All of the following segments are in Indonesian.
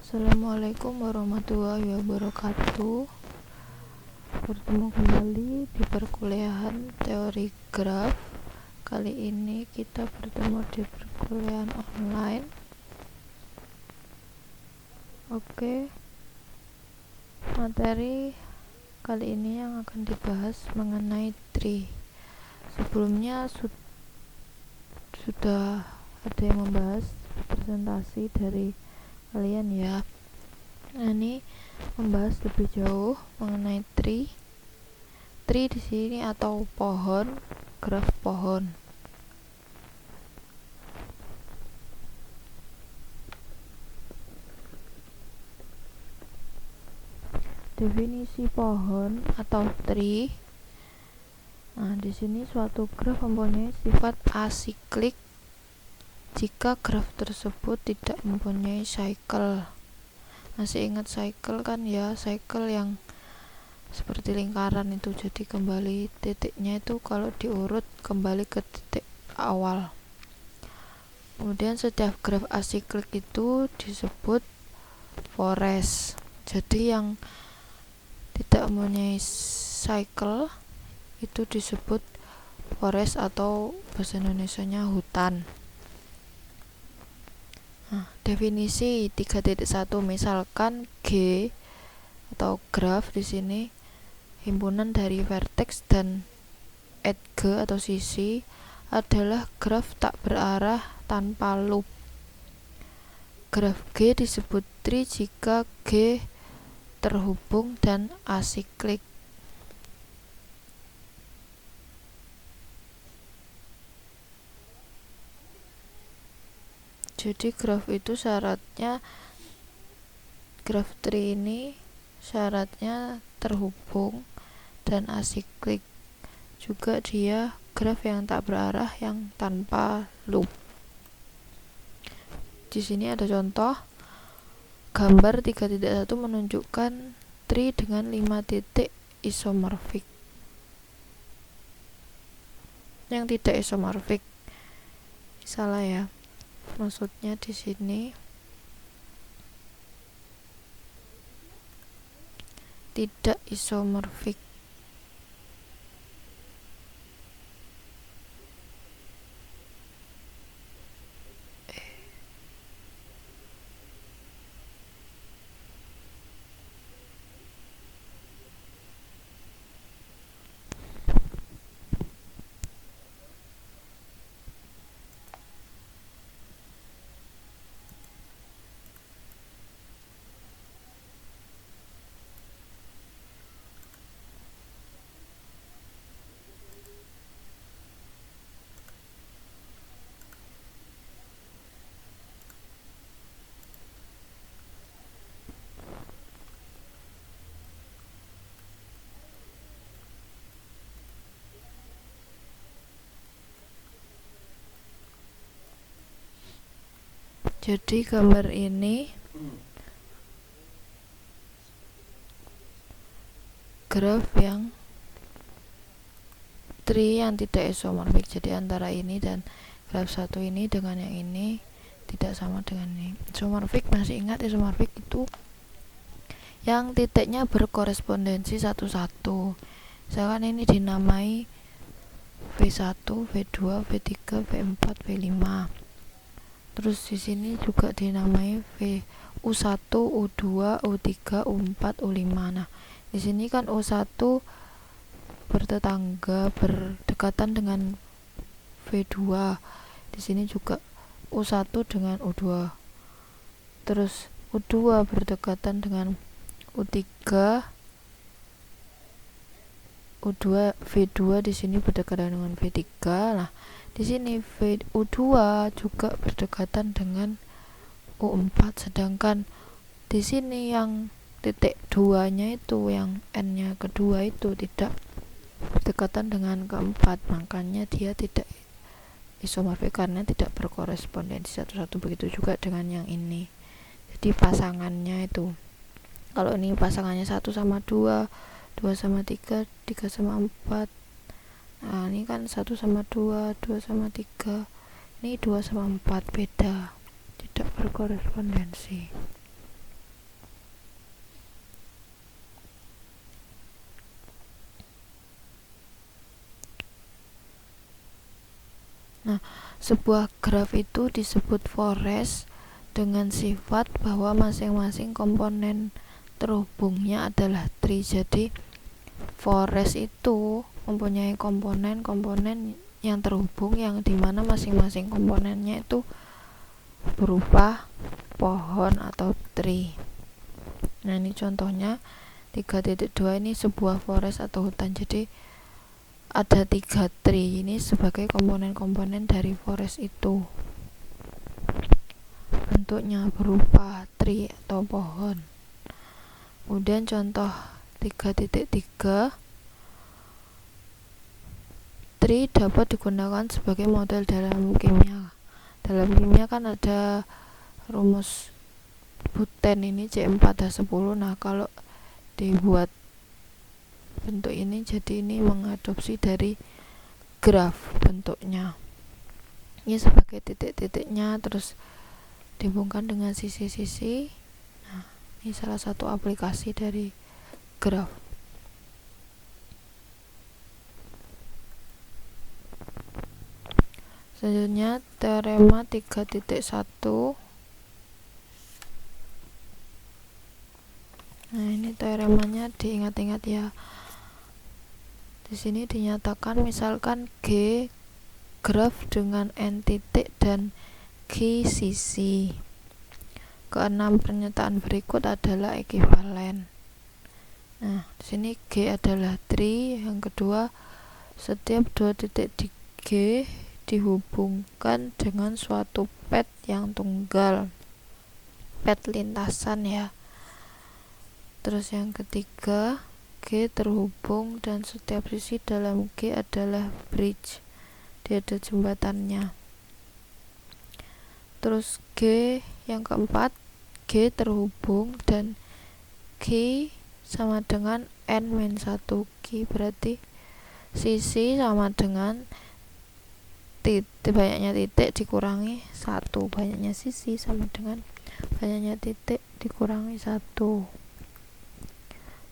Assalamualaikum warahmatullahi wabarakatuh. Bertemu kembali di perkuliahan teori graf. Kali ini kita bertemu di perkuliahan online. Oke, materi kali ini yang akan dibahas mengenai tree. Sebelumnya sudah ada yang membahas presentasi dari kalian ya. Nah, ini membahas lebih jauh mengenai tree. Tree di sini atau pohon, graf pohon. Definisi pohon atau tree. Nah, di sini suatu graf mempunyai sifat asiklik jika graf tersebut tidak mempunyai cycle. Masih ingat cycle kan ya? Cycle yang seperti lingkaran itu, jadi kembali titiknya itu kalau diurut kembali ke titik awal. Kemudian setiap graf asiklik itu disebut forest. Jadi yang tidak mempunyai cycle itu disebut forest atau bahasa Indonesianya hutan. Nah, definisi 3.1 misalkan G atau graf di sini himpunan dari vertex dan edge atau sisi adalah graf tak berarah tanpa loop. Graf G disebut tree jika G terhubung dan asiklik. Jadi graf itu syaratnya, graf tree ini syaratnya terhubung dan asiklik. Juga dia graf yang tak berarah yang tanpa loop. Di sini ada contoh gambar 3.1 menunjukkan tree dengan 5 titik isomorfik. Yang tidak isomorfik salah ya. Maksudnya di sini tidak isomorfik. Jadi gambar ini graf yang tree yang tidak isomorfik. Jadi antara ini dan graf satu ini dengan yang ini tidak sama dengan ini. Isomorfik, masih ingat isomorfik itu yang titiknya berkorespondensi satu-satu. Misalkan ini dinamai V1, V2, V3, V4, V5. Terus di sini juga dinamai U1, U2, U3, U4, U5. Nah, di sini kan U1 bertetangga, berdekatan dengan V2. Di sini juga U1 dengan U2. Terus U2 berdekatan dengan U3. V2 di sini berdekatan dengan V3. Nah, di sini U2 juga berdekatan dengan U4, sedangkan di sini yang titik 2-nya itu, yang N-nya kedua itu tidak berdekatan dengan keempat, makanya dia tidak isomorfik karena tidak berkorespondensi satu-satu. Begitu juga dengan yang ini. Jadi pasangannya itu, kalau ini pasangannya 1 sama 2, 2 sama 3, 3 sama 4. Nah, ini kan 1 sama 2, 2 sama 3. Ini 2 sama 4, beda, tidak berkorespondensi. Nah, sebuah graf itu disebut forest dengan sifat bahwa masing-masing komponen terhubungnya adalah tree. Jadi forest itu mempunyai komponen-komponen yang terhubung yang dimana masing-masing komponennya itu berupa pohon atau tree. Nah, ini contohnya 3.2 ini sebuah forest atau hutan. Jadi ada 3 tree ini sebagai komponen-komponen dari forest itu. Bentuknya berupa tree atau pohon. Kemudian contoh 3.3, tree dapat digunakan sebagai model dalam kimia. Dalam kimia kan ada rumus buten ini C4H10. Nah, kalau dibuat bentuk ini, jadi ini mengadopsi dari graf bentuknya. Ini sebagai titik-titiknya terus dihubungkan dengan sisi-sisi. Nah, ini salah satu aplikasi dari graf. Selanjutnya teorema 3.1. Nah, ini teoremanya diingat-ingat ya. Di sini dinyatakan misalkan G graf dengan N titik dan G sisi. Keenam pernyataan berikut adalah ekuivalen. Nah, di sini G adalah tree. Yang kedua, setiap 2 titik di G dihubungkan dengan suatu pad yang tunggal. Pad lintasan ya. Terus yang ketiga, G terhubung dan setiap sisi dalam G adalah bridge. Dia ada jembatannya. Terus G yang keempat, G terhubung dan G sama dengan N-1. G berarti sisi sama dengan banyaknya titik dikurangi 1. Banyaknya sisi sama dengan banyaknya titik dikurangi 1.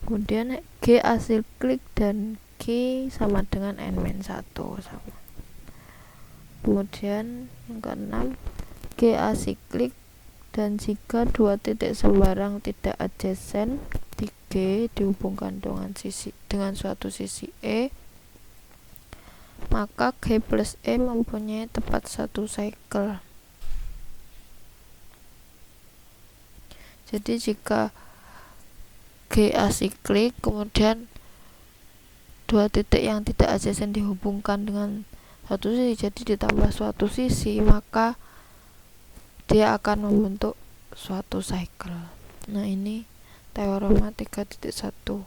Kemudian G asiklik dan G sama dengan N-1 sama. Kemudian yang keenam, G asiklik dan jika 2 titik sembarang tidak adjacent di G dihubungkan dengan suatu sisi E, maka G plus E mempunyai tepat 1 cycle. Jadi jika G asiklik kemudian 2 titik yang tidak adjacent dihubungkan dengan satu sisi, jadi ditambah suatu sisi, maka dia akan membentuk suatu cycle. Nah, ini teorema 3.1.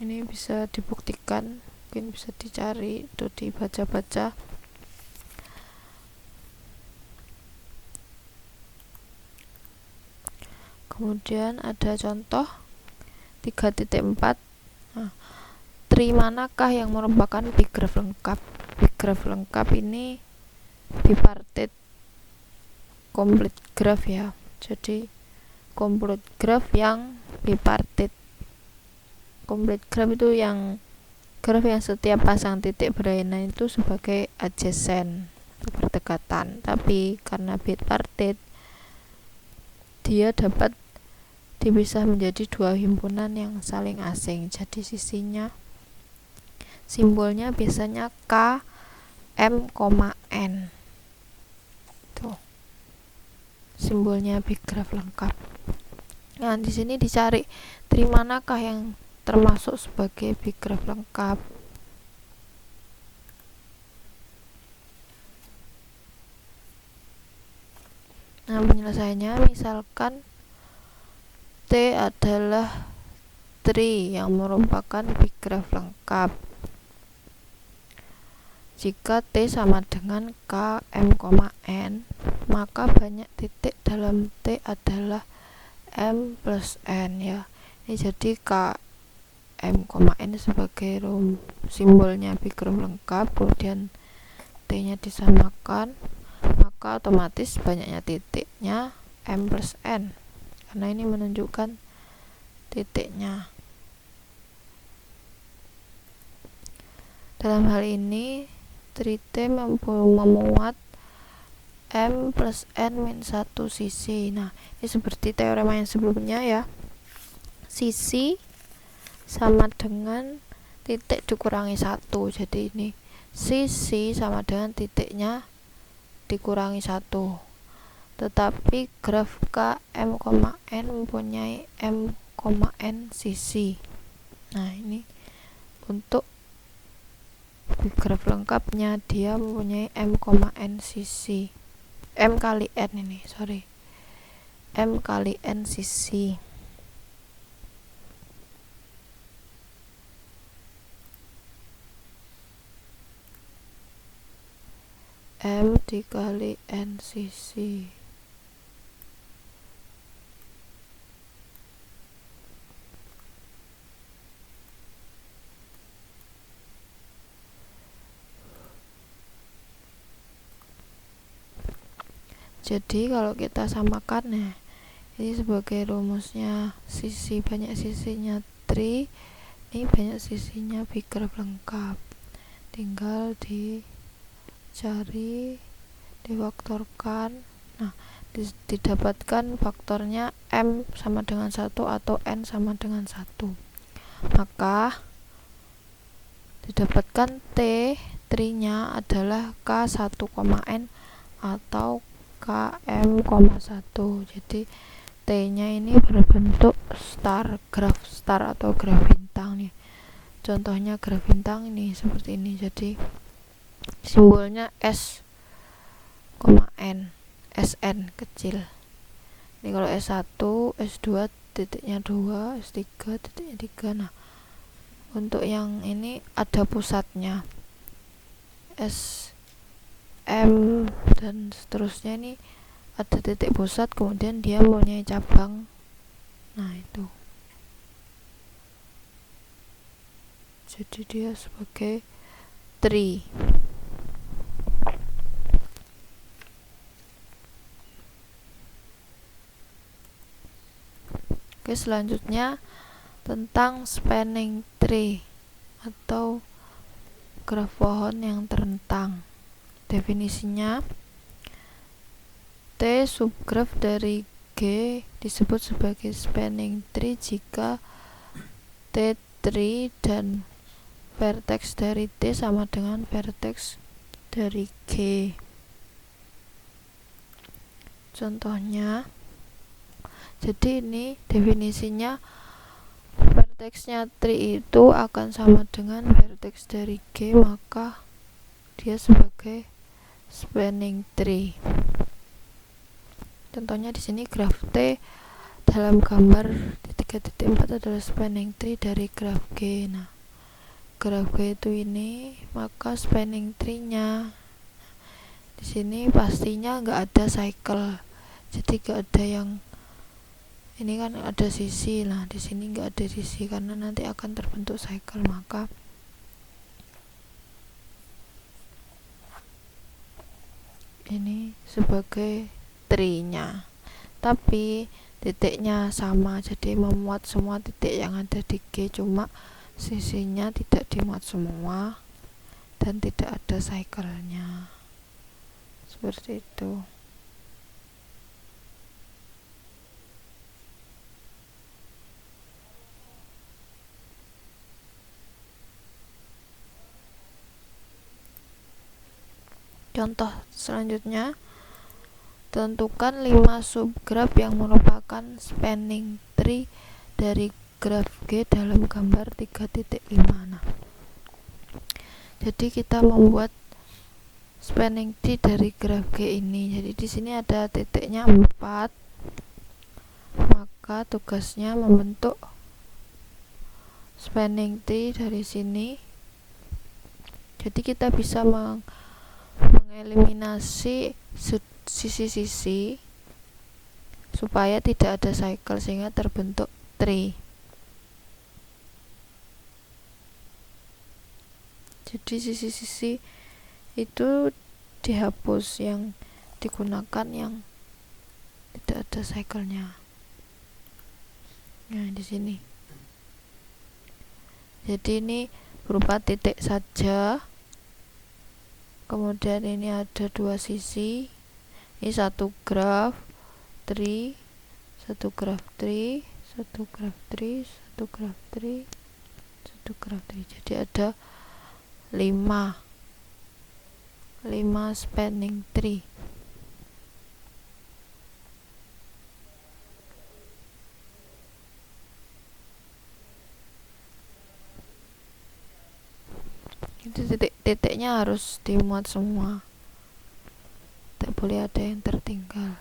Ini bisa dibuktikan, mungkin bisa dicari atau dibaca-baca. Kemudian ada contoh 3.4. Nah, tree manakah yang merupakan big graph lengkap? Big graph lengkap ini bipartit complete graph ya. Jadi complete graph yang bipartit. Complete graph itu yang graph yang setiap pasang titik berlainan itu sebagai adjacent, berdekatan. Tapi karena bipartit, dia dapat dipisah menjadi 2 himpunan yang saling asing. Jadi sisinya, simbolnya biasanya K, M, N. Tuh. Simbolnya big graph lengkap. Nah, di sini dicari tree manakah yang termasuk sebagai big graph lengkap. Nah, penyelesaiannya misalkan T adalah tree yang merupakan big graph lengkap. Jika T sama dengan K, M, N, maka banyak titik dalam T adalah M plus N ya. Ini jadi K, M, N sebagai simbolnya big graph lengkap, kemudian T-nya disamakan, maka otomatis banyaknya titiknya M plus N, karena ini menunjukkan titiknya. Dalam hal ini Tri-T memuat M plus N min 1 sisi. Nah, ini seperti teorema yang sebelumnya ya. Sisi sama dengan titik dikurangi 1. Jadi ini sisi sama dengan titiknya dikurangi 1. Tetapi graf K M, N mempunyai M, N sisi. Nah, ini untuk graf lengkapnya dia mempunyai M, N sisi. M kali N ini, sorry. M kali N sisi. M dikali N sisi. Jadi kalau kita samakan, nah ini sebagai rumusnya sisi banyak sisinya tri, ini banyak sisinya bigraf lengkap. Tinggal dicari, difaktorkan. Nah, didapatkan faktornya M sama dengan 1 atau N sama dengan 1. Maka didapatkan T trinya adalah K1, N atau KM, 1. Jadi T nya ini berbentuk star, graf star atau graf bintang nih. Contohnya graf bintang ini seperti ini. Jadi simbolnya S, N, SN kecil. Ini kalau S1, S2 titiknya 2, S3 titiknya 3. Nah, untuk yang ini ada pusatnya S, M dan seterusnya, ini ada titik pusat, kemudian dia mempunyai cabang. Nah, itu. Jadi dia sebagai tree. Oke, selanjutnya tentang spanning tree atau graf pohon yang terentang. Definisinya, T subgraf dari G disebut sebagai spanning tree jika T tree dan vertex dari T sama dengan vertex dari G. Contohnya, jadi ini definisinya, vertexnya tree itu akan sama dengan vertex dari G, maka dia sebagai spanning tree. Contohnya di sini graf T dalam gambar di 3.4 adalah spanning tree dari graf G. Nah, graf G itu ini, maka spanning tree-nya di sini pastinya nggak ada cycle. Jadi nggak ada yang ini kan ada sisi, lah di sini nggak ada sisi karena nanti akan terbentuk cycle, maka ini sebagai tree-nya. Tapi titiknya sama, jadi memuat semua titik yang ada di G, cuma sisinya tidak dimuat semua dan tidak ada cycle-nya. Seperti itu. Contoh selanjutnya, tentukan 5 subgraf yang merupakan spanning tree dari graf G dalam gambar 3.5. Nah, jadi kita membuat spanning tree dari graf G ini. Jadi di sini ada titiknya 4. Maka tugasnya membentuk spanning tree dari sini. Jadi kita bisa mengeliminasi sisi-sisi supaya tidak ada cycle sehingga terbentuk tree. Jadi sisi-sisi itu dihapus, yang digunakan yang tidak ada cycle-nya. Nah, di sini. Jadi ini berupa titik saja. kemudian ini ada dua sisi, ini satu graf tree, satu graf tree, satu graf tree, satu graf tree, satu graf tree. Jadi ada 5 spanning tree. Itu titik-titiknya harus dimuat semua, tidak boleh ada yang tertinggal.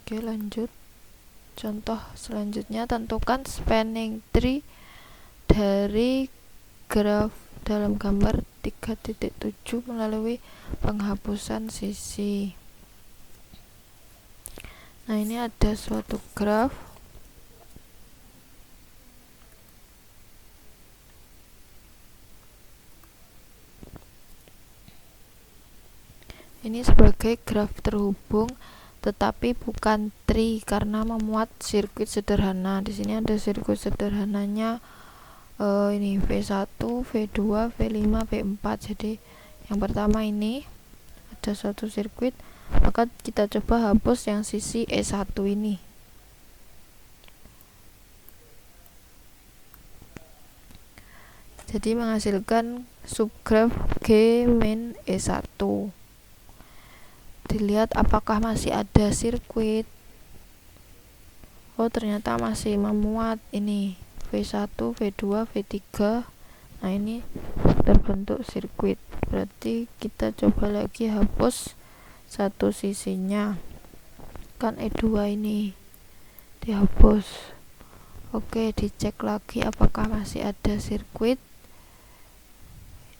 Oke, lanjut. Contoh selanjutnya, tentukan spanning tree dari graf dalam gambar 3.7 melalui penghapusan sisi. Nah, ini ada suatu graf. Ini sebagai graf terhubung tetapi bukan tree karena memuat sirkuit sederhana. Di sini ada sirkuit sederhananya ini V1, V2, V5, V4. Jadi yang pertama ini ada suatu sirkuit, maka kita coba hapus yang sisi E1 ini. Jadi menghasilkan subgraf G min E1. Dilihat apakah masih ada sirkuit. Oh, ternyata masih memuat ini V1, V2, V3. Nah, ini terbentuk sirkuit. Berarti kita coba lagi hapus satu sisinya. Kan E2 ini dihapus. Oke, dicek lagi apakah masih ada sirkuit.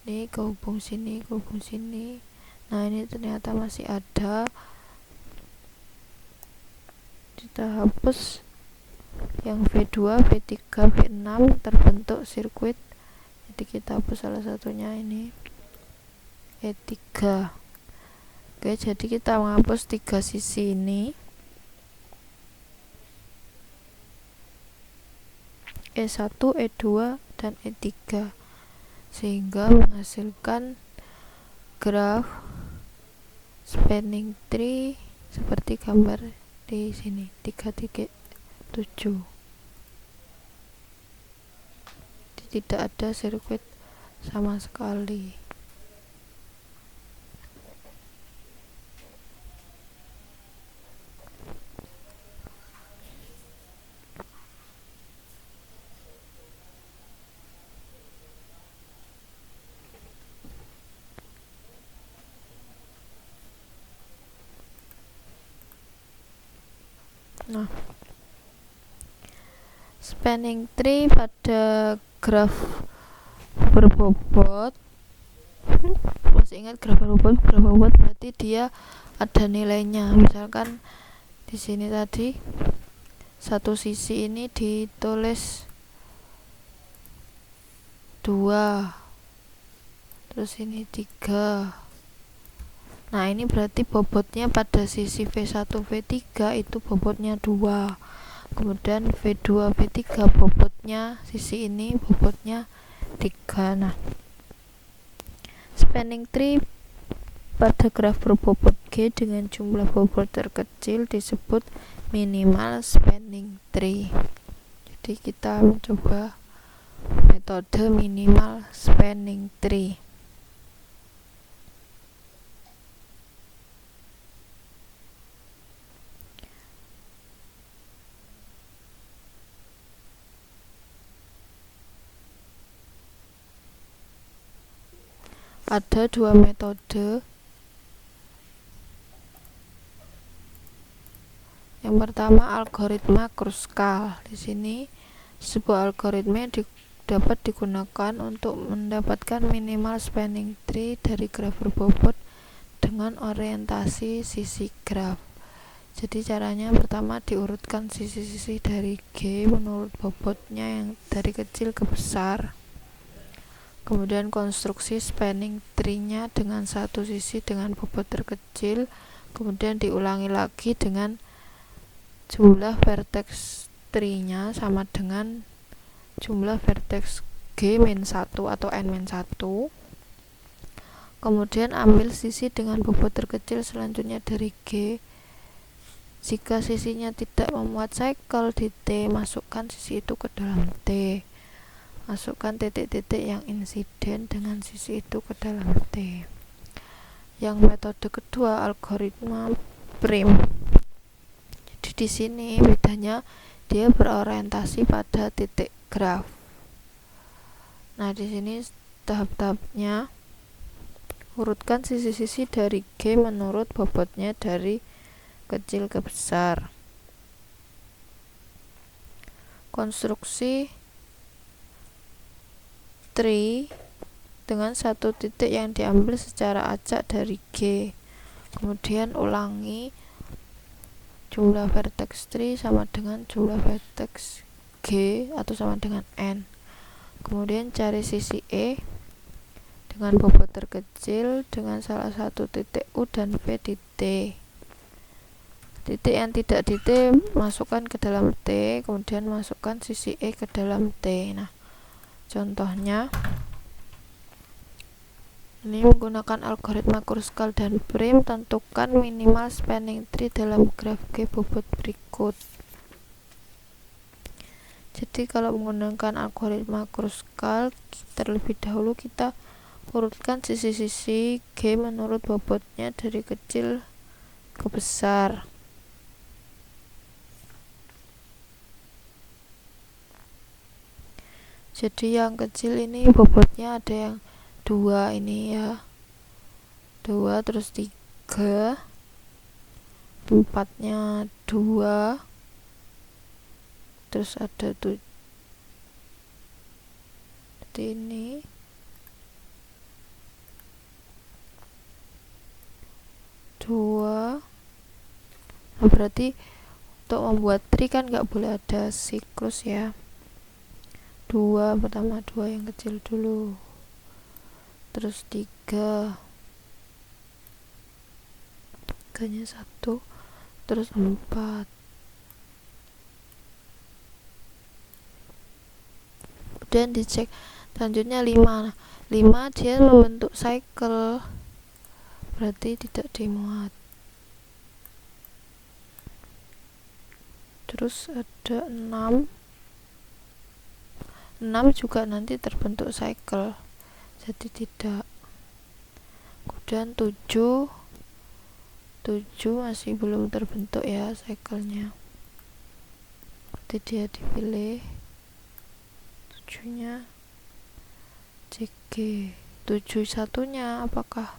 Ini kehubung sini, kehubung sini. Nah, ini ternyata masih ada. Kita hapus yang V2, V3, V6, terbentuk sirkuit. Jadi kita hapus salah satunya, ini E3. Oke, jadi kita menghapus 3 sisi ini, E1, E2, dan E3, sehingga menghasilkan graf spanning tree seperti gambar di sini 3.7. Tidak ada sirkuit sama sekali. Nah, spanning tree pada graf berbobot, masih ingat graf berbobot berarti dia ada nilainya. Misalkan di sini tadi satu sisi ini ditulis 2, terus ini 3. Nah, ini berarti bobotnya pada sisi V1, V3 itu bobotnya 2. Kemudian V2, V3 bobotnya, sisi ini bobotnya 3. Nah, spanning tree pada graf berbobot G dengan jumlah bobot terkecil disebut minimal spanning tree. Jadi kita mencoba metode minimal spanning tree. Ada dua metode. Yang pertama algoritma Kruskal. Di sini sebuah algoritma dapat digunakan untuk mendapatkan minimal spanning tree dari graf berbobot dengan orientasi sisi graf. Jadi caranya pertama diurutkan sisi-sisi dari G menurut bobotnya yang dari kecil ke besar. Kemudian konstruksi spanning tree-nya dengan satu sisi dengan bobot terkecil, kemudian diulangi lagi dengan jumlah vertex tree-nya sama dengan jumlah vertex G-1 atau N-1. Kemudian ambil sisi dengan bobot terkecil selanjutnya dari G. Jika sisinya tidak memuat cycle di T, masukkan sisi itu ke dalam T. Masukkan titik-titik yang insiden dengan sisi itu ke dalam T. Yang metode kedua, algoritma prim. Jadi di sini bedanya dia berorientasi pada titik graf. Nah, di sini tahap-tahapnya, urutkan sisi-sisi dari G menurut bobotnya dari kecil ke besar. Konstruksi tree dengan satu titik yang diambil secara acak dari G. Kemudian ulangi jumlah vertex tree sama dengan jumlah vertex G atau sama dengan N. Kemudian cari sisi E dengan bobot terkecil dengan salah satu titik U dan V di T. Titik yang tidak di T masukkan ke dalam T, kemudian masukkan sisi E ke dalam T. Nah, contohnya ini menggunakan algoritma Kruskal dan Prim, tentukan minimal spanning tree dalam graf G bobot berikut. Jadi kalau menggunakan algoritma Kruskal, terlebih dahulu kita urutkan sisi-sisi G menurut bobotnya dari kecil ke besar. Jadi yang kecil ini bobotnya ada yang 2 ini ya, 2, terus 3, 4-nya 2, terus ada 7 ini, dua. Nah, berarti untuk membuat tree kan nggak boleh ada siklus ya. 2, pertama 2 yang kecil dulu, terus 3, 3-nya 1, terus 4. Kemudian dicek selanjutnya 5. 5 dia membentuk cycle, berarti tidak dimuat. Terus ada 6 juga nanti terbentuk cycle, jadi tidak. Kemudian 7 masih belum terbentuk ya cycle-nya, jadi dia dipilih 7-nya CG. 7 satunya apakah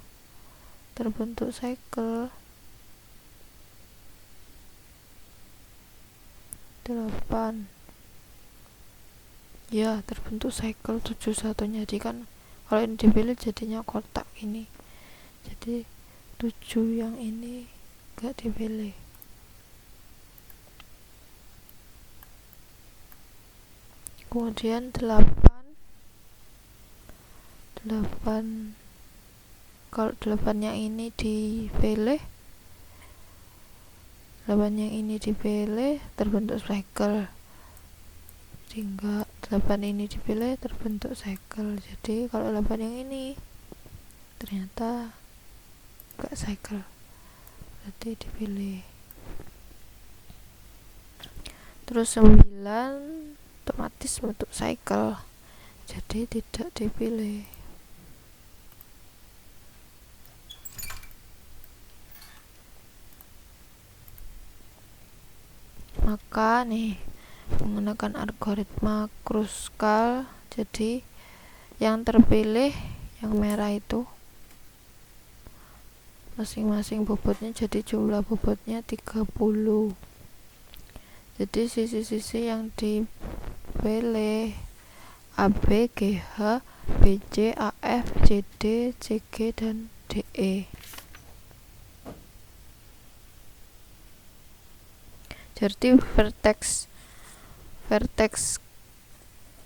terbentuk cycle? 8 ya, terbentuk cycle 7 satunya. Jadi kan kalau ini dipilih jadinya kotak ini, jadi 7 yang ini gak dipilih. Kemudian 8 kalau 8 yang ini dipilih, 8 yang ini dipilih terbentuk cycle. Sehingga 8 ini dipilih terbentuk cycle. Jadi kalau 8 yang ini ternyata gak cycle, berarti dipilih. Terus 9 otomatis bentuk cycle, jadi tidak dipilih. Maka nih menggunakan algoritma Kruskal, jadi yang terpilih yang merah itu masing-masing bobotnya, jadi jumlah bobotnya 30. Jadi sisi-sisi yang dipilih AB, GH, BC, AF, CD, CG, dan DE. Jadi vertex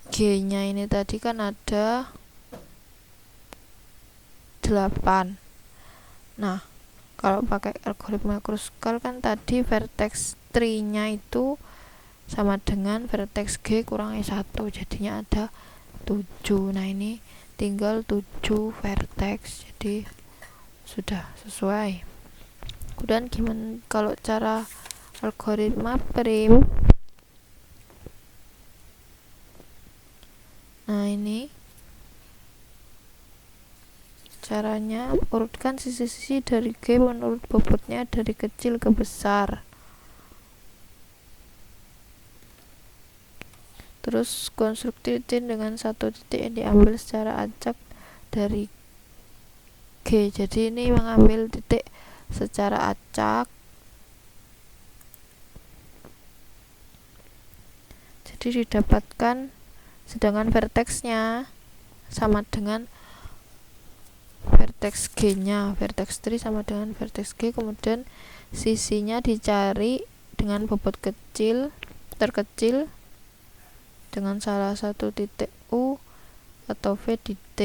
G-nya ini tadi kan ada 8. Nah, kalau pakai algoritma Kruskal kan tadi vertex tree-nya itu sama dengan vertex G kurangi 1, jadinya ada 7. Nah, ini tinggal 7 vertex, jadi sudah sesuai. Kemudian gimana kalau cara algoritma prim? Nah, ini caranya, urutkan sisi-sisi dari G menurut bobotnya dari kecil ke besar. Terus konstruktifin dengan satu titik yang diambil secara acak dari G. Jadi ini mengambil titik secara acak. Jadi didapatkan, sedangkan verteksnya sama dengan vertex G-nya, vertex 3 sama dengan vertex G. Kemudian sisinya dicari dengan bobot terkecil dengan salah satu titik U atau V di T.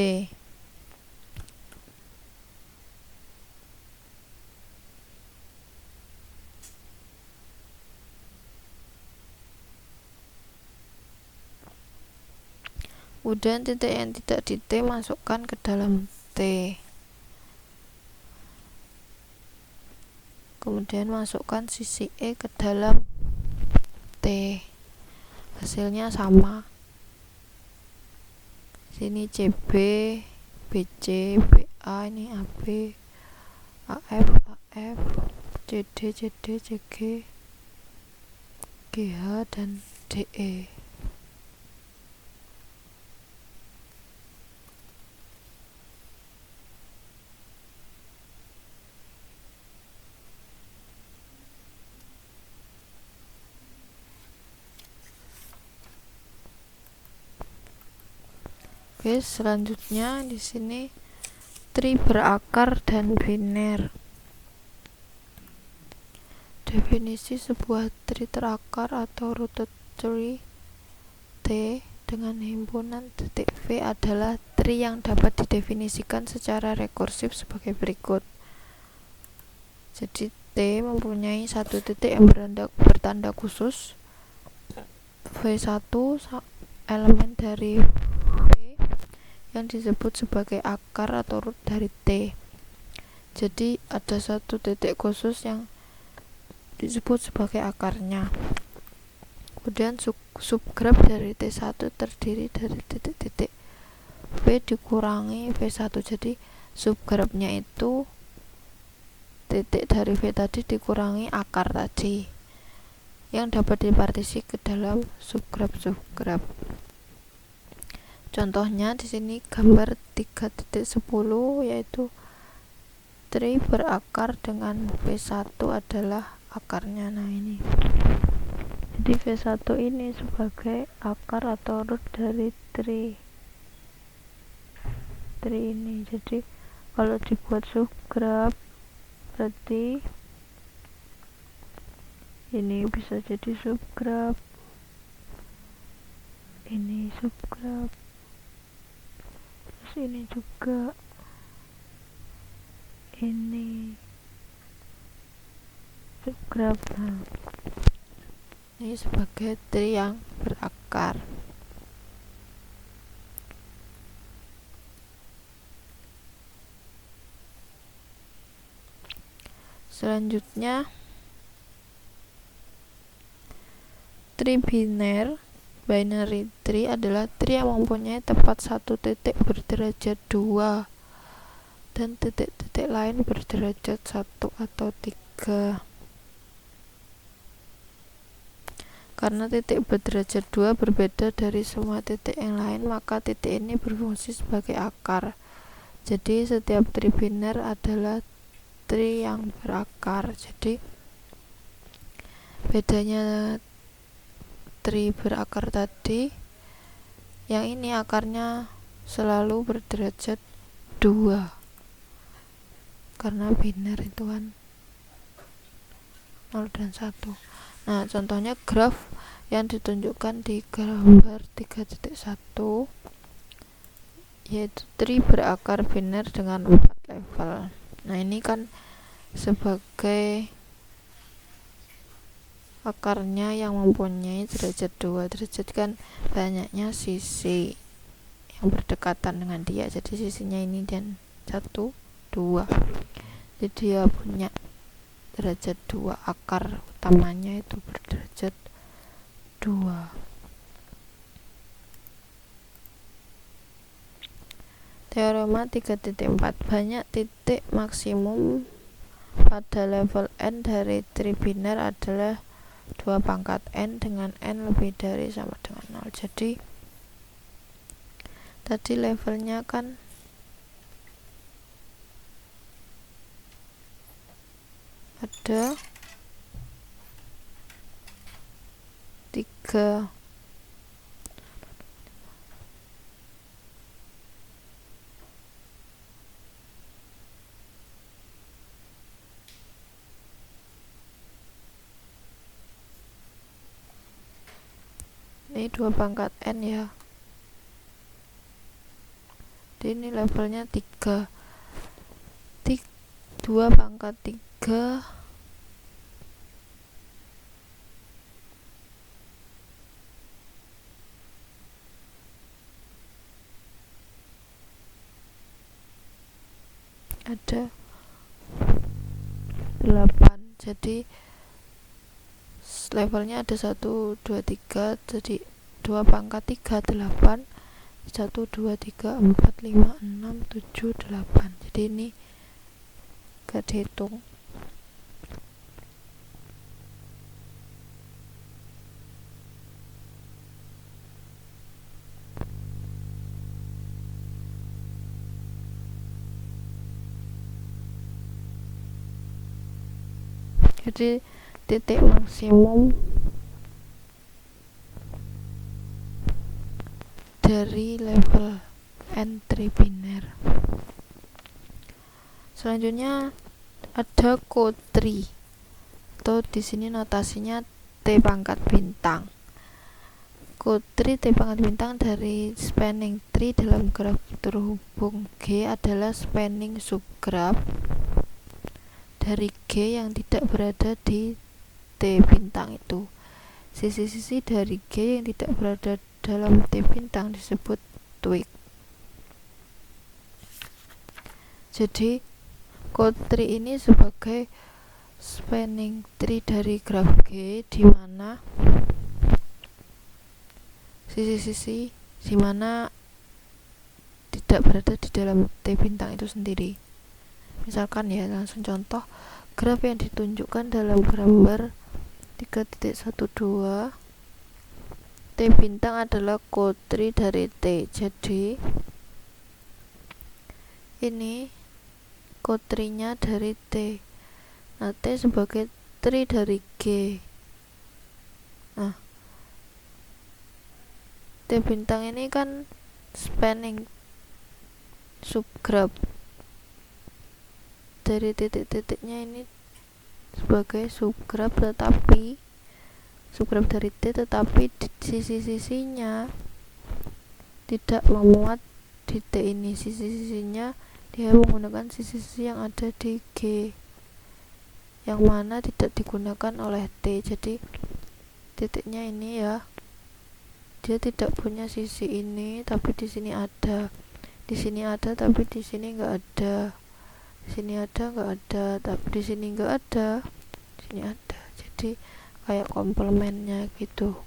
Kemudian titik yang tidak di T masukkan ke dalam T. Kemudian masukkan sisi E ke dalam T. Hasilnya sama. Sini CB, BC, BA, ini AB, AF, CD, CG, GH, dan DE. Oke, selanjutnya di sini tri berakar dan biner. Definisi sebuah tri terakar atau rooted tree T dengan himpunan titik V adalah tri yang dapat didefinisikan secara rekursif sebagai berikut. Jadi T mempunyai satu titik yang bertanda khusus. V1 elemen dari V yang disebut sebagai akar atau root dari T. Jadi ada satu titik khusus yang disebut sebagai akarnya. Kemudian subgraf dari T1 terdiri dari titik-titik V dikurangi V1. Jadi subgrafnya itu titik dari V tadi dikurangi akar tadi, yang dapat dipartisi ke dalam subgraf. Contohnya di sini gambar 3.10 yaitu tri berakar dengan V1 adalah akarnya. Nah, ini. Jadi V1 ini sebagai akar atau root dari tri ini. Jadi kalau dibuat subgraf berarti ini bisa jadi subgraf, ini subgraf, terus ini juga, ini subgraf. Nah, ini sebagai tri yang berakar. Selanjutnya tri binary tree adalah tree yang mempunyai tepat satu titik berderajat 2 dan titik-titik lain berderajat 1 atau 3. Karena titik berderajat 2 berbeda dari semua titik yang lain, maka titik ini berfungsi sebagai akar. Jadi setiap tri biner adalah tri yang berakar. Jadi bedanya tri berakar tadi, yang ini akarnya selalu berderajat 2 karena biner itu kan 0 dan 1. Nah, contohnya graf yang ditunjukkan di gambar 3.1 yaitu tri berakar biner dengan 4 level. Nah, ini kan sebagai akarnya yang mempunyai derajat 2. Derajat kan banyaknya sisi, yang berdekatan dengan dia. Jadi sisinya ini dan 1, 2. Jadi dia punya derajat 2, akar utamanya itu berderajat 2. Teorema 3.4, banyak titik maksimum pada level n dari tribiner adalah 2 pangkat n dengan n lebih dari sama dengan 0. Jadi tadi levelnya kan ada 3. Ini 2 pangkat n ya. Jadi ini levelnya 3. 2 pangkat 3 ada 8. Jadi levelnya ada 1, 2, 3. Jadi 2 pangkat 3 8. 1, 2, 3, 4, 5, 6, 7, 8. Jadi ini gak dihitung. Jadi titik maksimum dari level n tribiner. Selanjutnya ada Q3 atau di sini notasinya T pangkat bintang. Q3 T pangkat bintang dari spanning tree dalam graf terhubung G adalah spanning subgraf dari G yang tidak berada di T bintang itu. Sisi-sisi dari G yang tidak berada dalam T bintang disebut twig. Jadi Q3 ini sebagai spanning tree dari graf G di mana sisi-sisi di mana tidak berada di dalam T bintang itu sendiri. Misalkan ya, langsung contoh graf yang ditunjukkan dalam gambar 3.12, T bintang adalah Q3 dari T. Jadi ini Q3 nya dari T. Nah, T sebagai tree dari G. Nah, T bintang ini kan spanning subgraf dari titik-titiknya ini sebagai subgraf, tetapi subgraf dari T, tetapi di sisi-sisinya tidak memuat di T ini. Sisi-sisinya dia menggunakan sisi-sisi yang ada di G, yang mana tidak digunakan oleh T. Jadi titiknya ini ya, dia tidak punya sisi ini, tapi di sini ada. Di sini ada, tapi di sini nggak ada. Di sini ada, nggak ada, tapi di sini nggak ada. Di sini ada. Jadi kayak komplemennya gitu,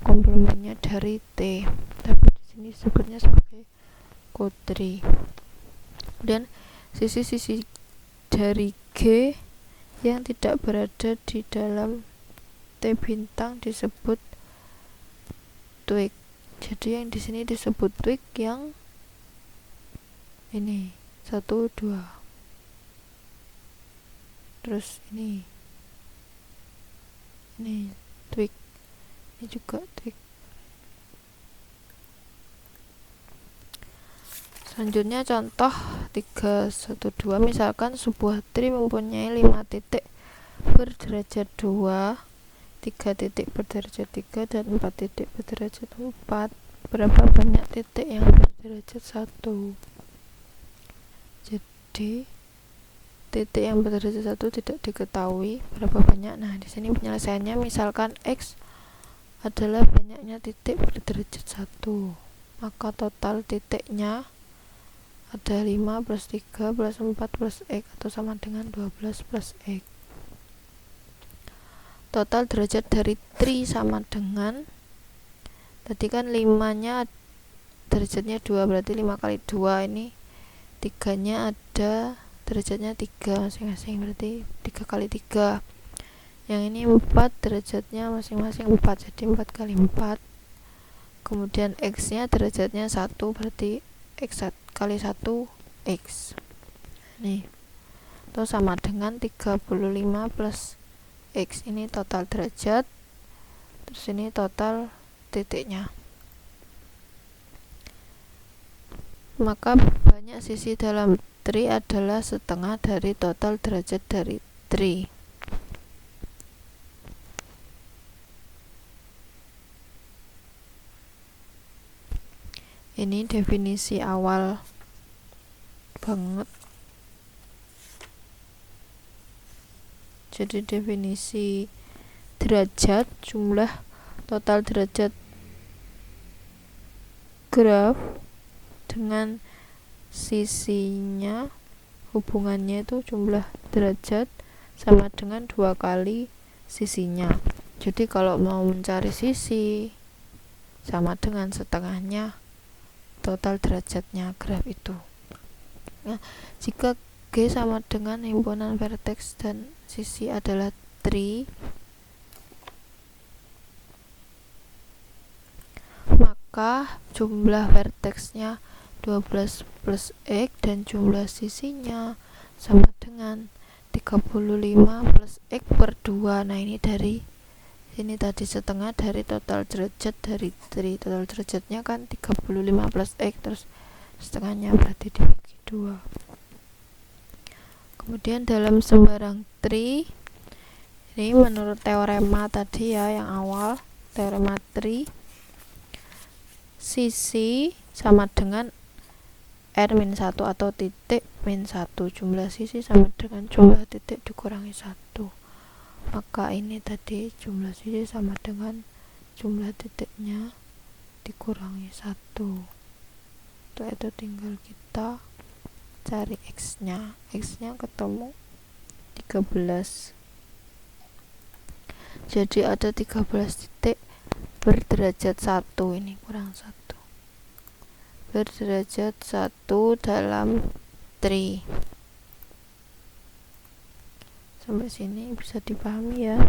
komplemennya dari T, tapi di sini sebutnya sebagai Q3. Dan sisi-sisi dari G yang tidak berada di dalam T bintang disebut twig. Jadi yang di sini disebut twig yang ini 1, 2. Terus ini twig, ini juga twig. Selanjutnya contoh 312, misalkan sebuah tree mempunyai 5 titik berderajat 2, 3 titik berderajat 3, dan 4 titik berderajat 4. Berapa banyak titik yang berderajat 1? Jadi titik yang berderajat 1 tidak diketahui berapa banyak. Nah, di sini penyelesaiannya misalkan X adalah banyaknya titik berderajat 1, maka total titiknya ada 5 plus 3 plus 4 plus X atau sama dengan 12 plus X. Total derajat dari 3 sama dengan, tadi kan 5 nya derajatnya 2, berarti 5 kali 2, ini 3 nya ada derajatnya 3 masing-masing, berarti 3 kali 3. Yang ini 4 derajatnya masing-masing 4, jadi 4 kali 4. Kemudian X nya derajatnya 1, berarti X kali 1 X. Nih, itu sama dengan 35 plus X. Ini total derajat, terus ini total titiknya. Maka banyak sisi dalam 3 adalah setengah dari total derajat dari 3. Ini definisi awal banget. Jadi definisi derajat, jumlah total derajat graf dengan sisinya, hubungannya itu jumlah derajat sama dengan 2 kali sisinya. Jadi kalau mau mencari sisi sama dengan setengahnya total derajatnya graf itu. Nah, jika G sama dengan himpunan vertex dan sisi adalah 3, maka jumlah vertexnya 12 plus X dan jumlah sisinya sama dengan 35 plus X per 2. Nah, ini dari sini tadi setengah dari total derajat dari 3. Total derajatnya kan 35 plus X, terus setengahnya berarti dibagi 2. Kemudian dalam sembarang 3, ini menurut teorema tadi ya yang awal, teorema 3, sisi sama dengan R-1 atau titik min 1. Jumlah sisi sama dengan jumlah titik dikurangi 1. Maka ini tadi jumlah sisi sama dengan jumlah titiknya dikurangi 1. Untuk itu tinggal kita cari X-nya. X-nya ketemu 13. Jadi ada 13 titik berderajat 1, ini kurang 1. Berderajat 1 dalam 3. Sampai sini bisa dipahami ya.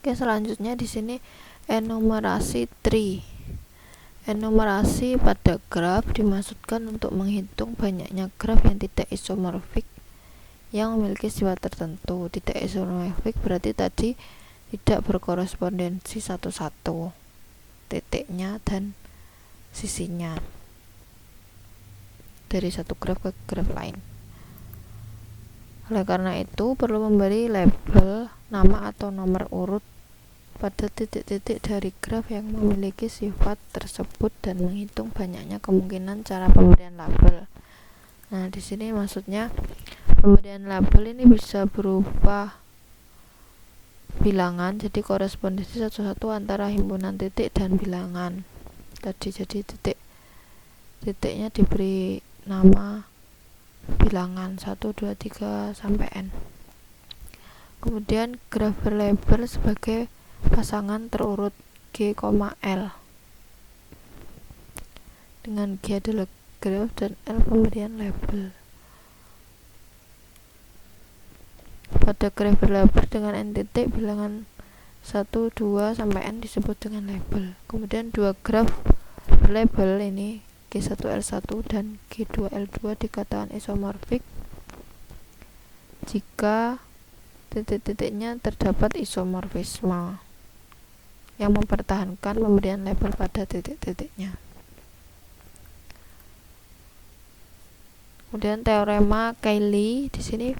Oke, selanjutnya di sini enumerasi 3. Enumerasi pada graf dimaksudkan untuk menghitung banyaknya graf yang tidak isomorfik yang memiliki sifat tertentu. Tidak isomorfik berarti tadi tidak berkorespondensi satu-satu titiknya dan sisinya dari satu graf ke graf lain. Oleh karena itu perlu memberi label nama atau nomor urut pada titik-titik dari graf yang memiliki sifat tersebut dan menghitung banyaknya kemungkinan cara pemberian label. Nah, di sini maksudnya pemberian label ini bisa berupa bilangan, jadi korespondensi satu-satu antara himpunan titik dan bilangan. Tadi jadi titiknya diberi nama bilangan 1, 2, 3 sampai N. Kemudian graf berlabel sebagai pasangan terurut G, L, dengan G adalah graf dan L pemberian label. Pada graf berlabel dengan N titik, bilangan 1, 2 sampai N disebut dengan label. Kemudian dua graf berlabel ini G1L1 dan G2L2 dikatakan isomorfik jika titik-titiknya terdapat isomorfisme yang mempertahankan pemberian label pada titik-titiknya. Kemudian teorema Cayley di sini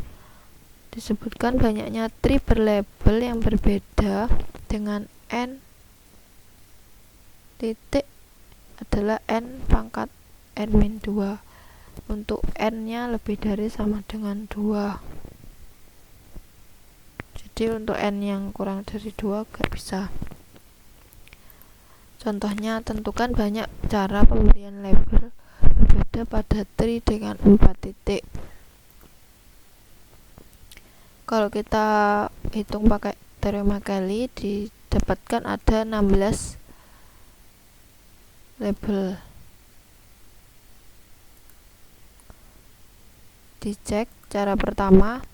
disebutkan banyaknya tree berlabel yang berbeda dengan N titik adalah n pangkat n-2. Untuk n nya lebih dari sama dengan 2. Jadi untuk n yang kurang dari 2 gak bisa. Contohnya, tentukan banyak cara pemberian label berbeda pada tree dengan 4 titik. Kalau kita hitung pakai teorema Cayley, didapatkan ada 16 label. Dicek cara pertama,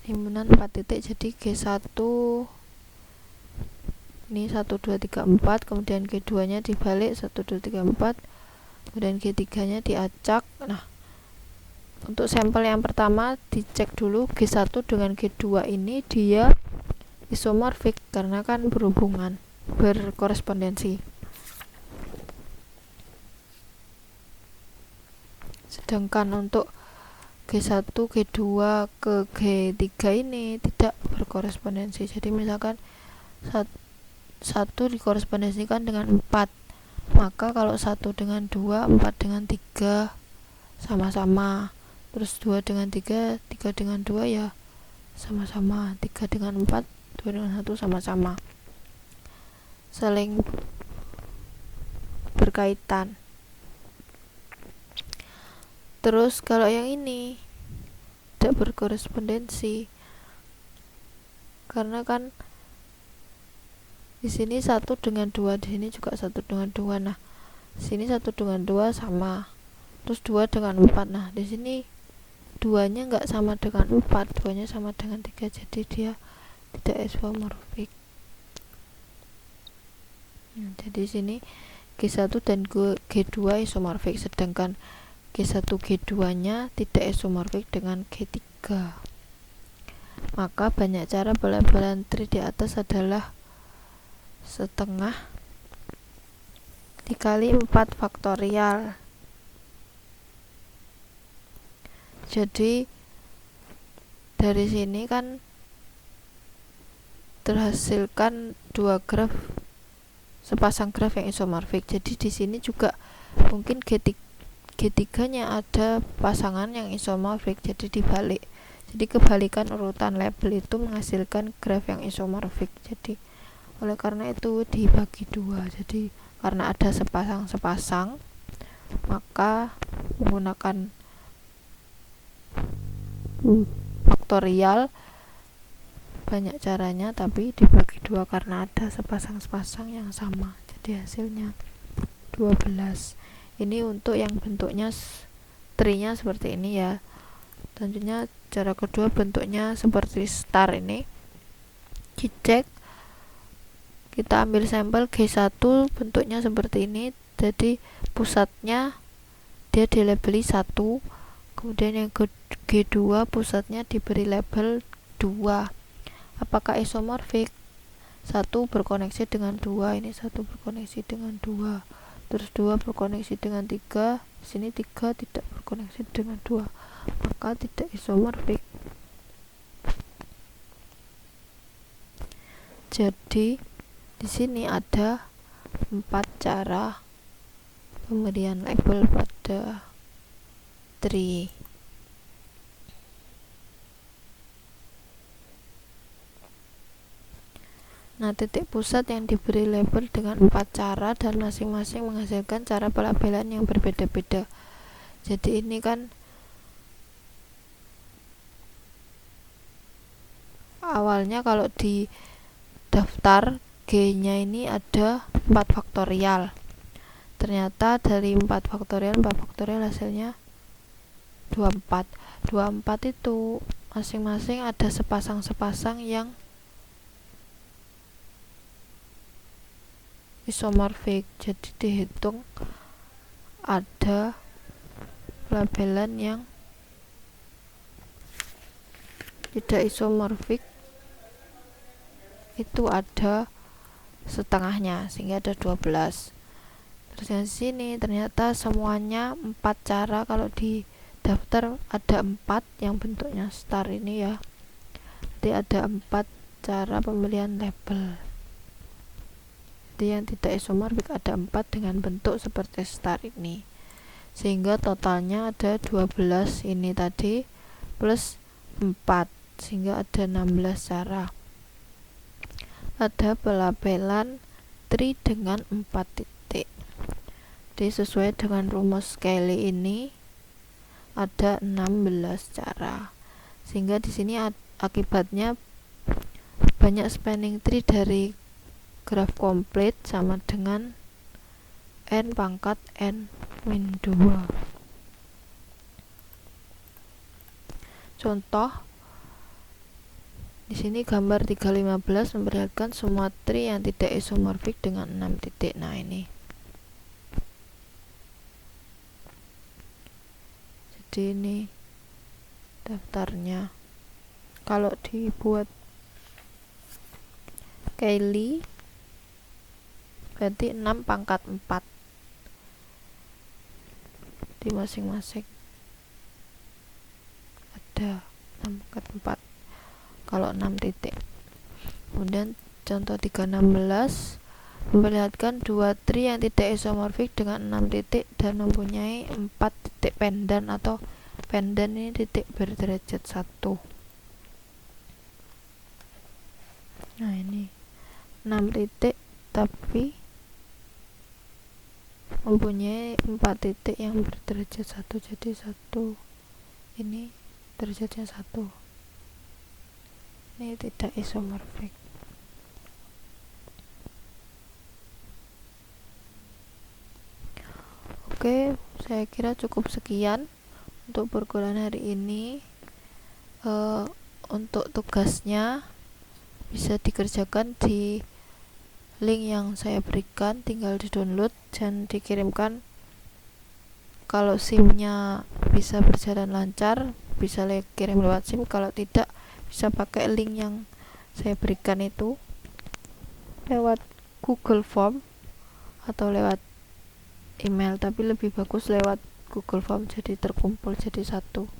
himpunan 4 titik, jadi G1 ini 1 2 3 4, kemudian G2 nya dibalik 1 2 3 4, kemudian G3 nya diacak. Nah, untuk sampel yang pertama dicek dulu G1 dengan G2 ini dia isomorfik karena kan berhubungan, berkorespondensi. Sedangkan untuk G1, G2 ke G3 ini tidak berkorespondensi. Jadi misalkan 1 dikorespondensikan dengan 4, maka kalau 1 dengan 2, 4 dengan 3 sama-sama, terus 2 dengan 3, 3 dengan 2 ya sama-sama, 3 dengan 4, 2 dengan 1 sama-sama, saling berkaitan. Terus kalau yang ini tidak berkorespondensi karena kan di sini 1 dengan 2, di sini juga 1 dengan 2. Nah, sini 1 dengan 2 sama, terus 2 dengan 4. Nah, di sini 2-nya enggak sama dengan 4, 2-nya sama dengan 3, jadi dia tidak isomorfik. Jadi sini G1 dan G2 isomorfik, sedangkan G1 G2-nya tidak isomorfik dengan G3. Maka banyak cara pelabelan tree di atas adalah setengah dikali 4 faktorial. Jadi dari sini kan terhasilkan dua graf, sepasang graf yang isomorfik. Jadi di sini juga mungkin G3-nya ada pasangan yang isomorfik, jadi dibalik. Jadi kebalikan urutan label itu menghasilkan graf yang isomorfik. Jadi oleh karena itu dibagi 2. Jadi karena ada sepasang-sepasang, maka menggunakan faktorial banyak caranya, tapi dibagi 2 karena ada sepasang-sepasang yang sama. Jadi hasilnya 12. Ini untuk yang bentuknya tree-nya seperti ini ya. Selanjutnya cara kedua bentuknya seperti star ini. Dicek, kita ambil sampel G1 bentuknya seperti ini, jadi pusatnya dia dilabeli 1, kemudian yang G2 pusatnya diberi label 2. Apakah isomorfik? 1 berkoneksi dengan 2, ini 1 berkoneksi dengan 2, terus 2 berkoneksi dengan 3, sini 3 tidak berkoneksi dengan 2, maka tidak isomorfik. Jadi di sini ada 4 cara pemberian label pada tree. Nah, titik pusat yang diberi label dengan 4 cara dan masing-masing menghasilkan cara pelabelan yang berbeda-beda. Jadi ini kan awalnya kalau di daftar G-nya ini ada 4 faktorial. Ternyata dari 4 faktorial hasilnya 24. 24 itu masing-masing ada sepasang-sepasang yang isomorfik. Jadi dihitung ada pelabelan yang tidak isomorfik itu ada setengahnya, sehingga ada 12. Terus yang sini ternyata semuanya 4 cara, kalau di daftar ada 4 yang bentuknya star ini ya. Jadi ada 4 cara pembelian label. Jadi yang tidak isomorfik ada 4 dengan bentuk seperti star ini, sehingga totalnya ada 12 ini tadi plus 4, sehingga ada 16 cara. Ada pelabelan tri dengan 4 titik. Jadi sesuai dengan rumus Cayley ini ada 16 cara, sehingga di sini akibatnya banyak spanning tree dari graf komplit sama dengan n pangkat n min 2. Contoh di sini gambar 315 memperlihatkan semua tree yang tidak isomorfik dengan 6 titik. Nah, ini. Jadi ini daftarnya. Kalau dibuat Cayley berarti 6 pangkat 4 di masing-masing ada 6 pangkat 4 kalau 6 titik. Kemudian contoh 316 memperlihatkan 2 tree yang tidak isomorfik dengan 6 titik dan mempunyai 4 titik pendan atau pendan ini titik berderajat 1. Nah, ini 6 titik tapi mempunyai 4 titik yang berderajat 1, jadi 1 ini derajatnya 1. Ini tidak isomorfik. Oke, saya kira cukup sekian untuk perkuliahan hari ini. Untuk tugasnya bisa dikerjakan di link yang saya berikan, tinggal di download dan dikirimkan. Kalau SIM-nya bisa berjalan lancar, bisa kirim lewat SIM. Kalau tidak, bisa pakai link yang saya berikan itu lewat Google Form atau lewat email, tapi lebih bagus lewat Google Form, jadi terkumpul jadi satu.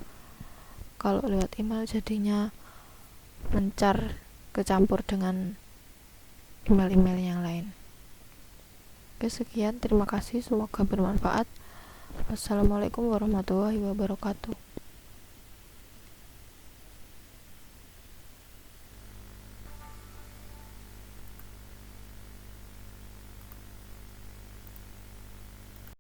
Kalau lewat email jadinya mencar, kecampur dengan email-email yang lain. Oke, sekian, terima kasih, semoga bermanfaat. Wassalamualaikum warahmatullahi wabarakatuh.